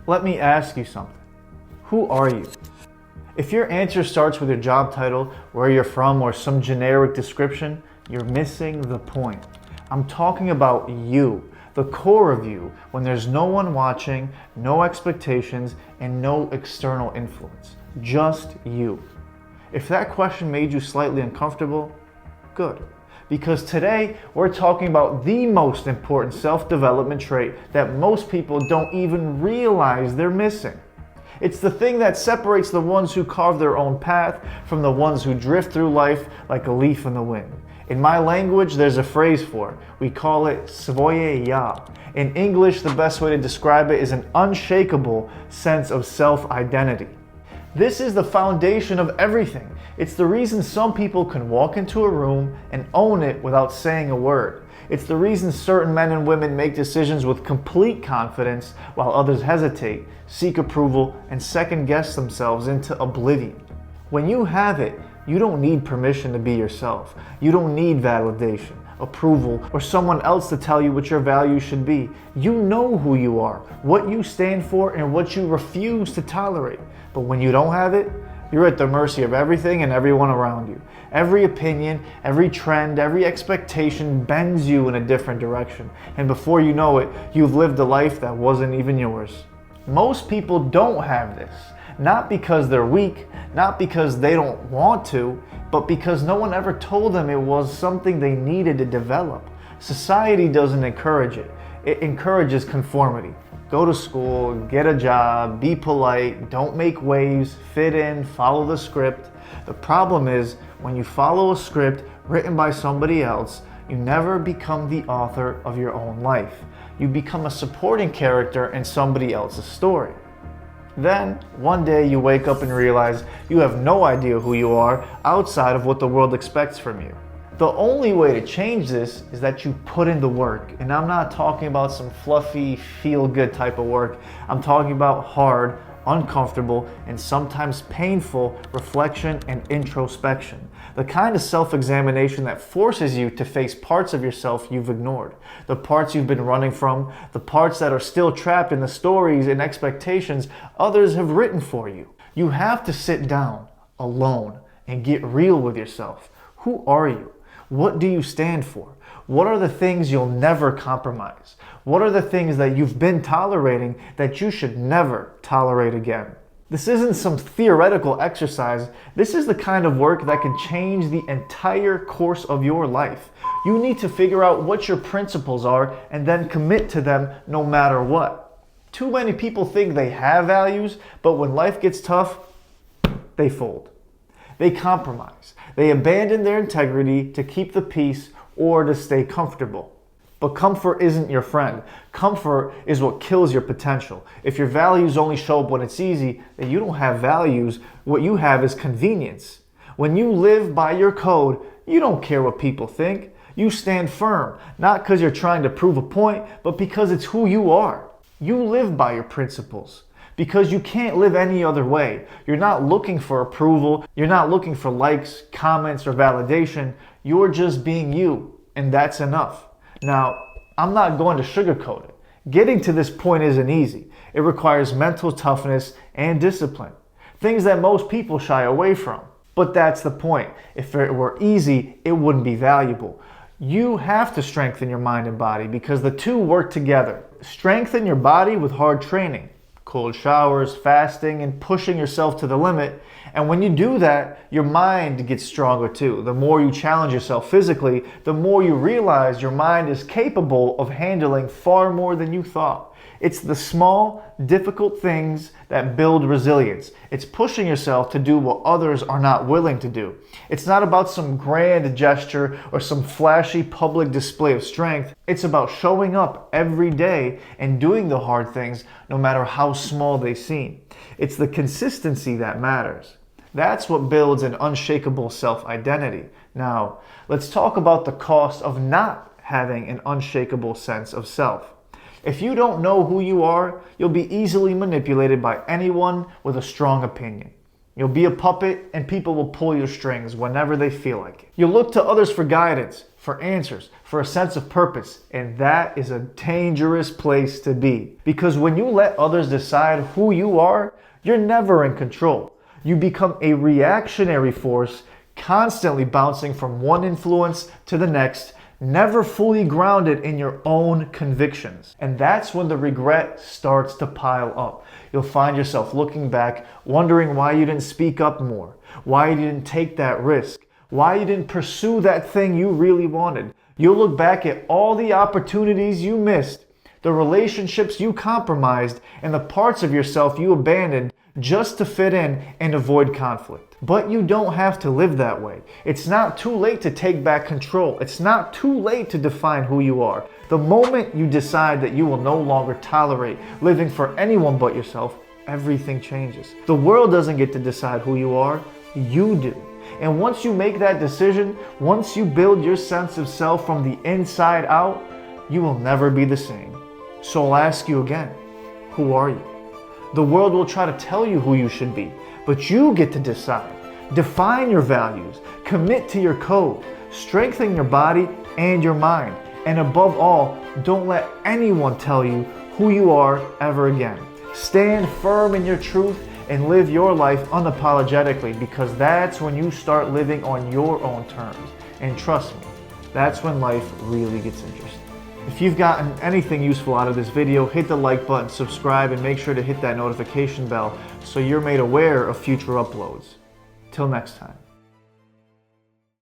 Let me ask you something. Who are you? If your answer starts with your job title, where you're from, or some generic description, you're missing the point. I'm talking about you, the core of you, when there's no one watching, no expectations, and no external influence. Just you. If that question made you slightly uncomfortable, good. Because today we're talking about the most important self-development trait that most people don't even realize they're missing. It's the thing that separates the ones who carve their own path from the ones who drift through life like a leaf in the wind. In my language, there's a phrase for it. We call it svoje ja. In English, the best way to describe it is an unshakable sense of self-identity. This is the foundation of everything. It's the reason some people can walk into a room and own it without saying a word. It's the reason certain men and women make decisions with complete confidence while others hesitate, seek approval, and second-guess themselves into oblivion. When you have it, you don't need permission to be yourself. You don't need validation, approval, or someone else to tell you what your values should be. You know who you are, what you stand for, and what you refuse to tolerate. But when you don't have it, you're at the mercy of everything and everyone around you. Every opinion, every trend, every expectation bends you in a different direction. And before you know it, you've lived a life that wasn't even yours. Most people don't have this. Not because they're weak, not because they don't want to, but because no one ever told them it was something they needed to develop. Society doesn't encourage it. It encourages conformity. Go to school, get a job, be polite, don't make waves, fit in, follow the script. The problem is, when you follow a script written by somebody else, you never become the author of your own life. You become a supporting character in somebody else's story. Then, one day you wake up and realize you have no idea who you are outside of what the world expects from you. The only way to change this is that you put in the work. And I'm not talking about some fluffy, feel-good type of work. I'm talking about hard, uncomfortable, and sometimes painful reflection and introspection. The kind of self-examination that forces you to face parts of yourself you've ignored. The parts you've been running from, the parts that are still trapped in the stories and expectations others have written for you. You have to sit down, alone, and get real with yourself. Who are you? What do you stand for? What are the things you'll never compromise? What are the things that you've been tolerating that you should never tolerate again? This isn't some theoretical exercise. This is the kind of work that can change the entire course of your life. You need to figure out what your principles are and then commit to them no matter what. Too many people think they have values, but when life gets tough, they fold. They compromise. They abandon their integrity to keep the peace or to stay comfortable. But comfort isn't your friend. Comfort is what kills your potential. If your values only show up when it's easy, then you don't have values. What you have is convenience. When you live by your code, you don't care what people think. You stand firm, not because you're trying to prove a point, but because it's who you are. You live by your principles. Because you can't live any other way. You're not looking for approval. You're not looking for likes, comments, or validation. You're just being you, and that's enough. Now, I'm not going to sugarcoat it. Getting to this point isn't easy. It requires mental toughness and discipline. Things that most people shy away from. But that's the point. If it were easy, it wouldn't be valuable. You have to strengthen your mind and body because the two work together. Strengthen your body with hard training. Cold showers, fasting, and pushing yourself to the limit. And when you do that, your mind gets stronger too. The more you challenge yourself physically, the more you realize your mind is capable of handling far more than you thought. It's the small, difficult things that build resilience. It's pushing yourself to do what others are not willing to do. It's not about some grand gesture or some flashy public display of strength. It's about showing up every day and doing the hard things no matter how small they seem. It's the consistency that matters. That's what builds an unshakable self-identity. Now, let's talk about the cost of not having an unshakable sense of self. If you don't know who you are, you'll be easily manipulated by anyone with a strong opinion. You'll be a puppet and people will pull your strings whenever they feel like it. You'll look to others for guidance, for answers, for a sense of purpose, and that is a dangerous place to be. Because when you let others decide who you are, you're never in control. You become a reactionary force, constantly bouncing from one influence to the next, never fully grounded in your own convictions. And that's when the regret starts to pile up. You'll find yourself looking back, wondering why you didn't speak up more, why you didn't take that risk, why you didn't pursue that thing you really wanted. You'll look back at all the opportunities you missed, the relationships you compromised, and the parts of yourself you abandoned just to fit in and avoid conflict. But you don't have to live that way. It's not too late to take back control. It's not too late to define who you are. The moment you decide that you will no longer tolerate living for anyone but yourself, everything changes. The world doesn't get to decide who you are, you do. And once you make that decision, once you build your sense of self from the inside out, you will never be the same. So I'll ask you again, who are you? The world will try to tell you who you should be, but you get to decide. Define your values, commit to your code, strengthen your body and your mind, and above all, don't let anyone tell you who you are ever again. Stand firm in your truth and live your life unapologetically, because that's when you start living on your own terms. And trust me, that's when life really gets interesting. If you've gotten anything useful out of this video, hit the like button, subscribe, and make sure to hit that notification bell so you're made aware of future uploads. Till next time.